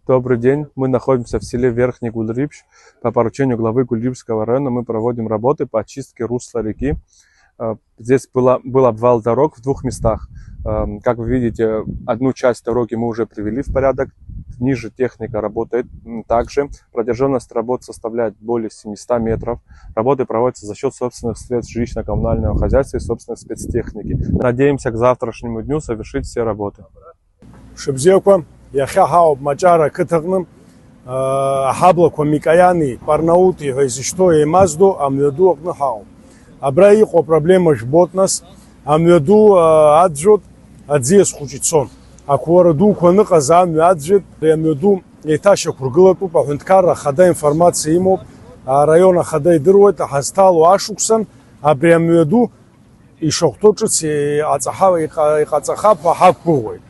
Добрый день. Мы находимся в селе Верхний Гульрипщ. По поручению главы Гульрипского района мы проводим работы по очистке русла реки. Здесь был обвал дорог в двух местах. Как вы видите, одну часть дороги мы уже привели в порядок. Ниже техника работает также. Протяженность работ составляет более 700 метров. Работы проводятся за счет собственных средств жилищно-коммунального хозяйства и собственной спецтехники. Надеемся к завтрашнему дню совершить все работы. Иахьа ҳауп маҷара қыҭаҟны аҳаблақәа Микаиани, Парнаути ҳәа изышьҭоу еимаздо амҩаду аҟны ҳауп. Абра иҟоу апроблема жәбоит нас, амҩаду аӡәӡәоит, аӡиас хәыҷ ицон. Ақәуара дуқәа аныҟаз амҩа аӡәӡәеит, амҩаду еиҭашьақәыргылатәуп, аҳәынҭқарра ахада информациа имоуп, араион ахада идыруеит, аҳазҭалоу ашықәсан абри амҩаду ишахәҭоу ҿыц иҟаҵахап ҳәа ҳақәгәыӷуеит.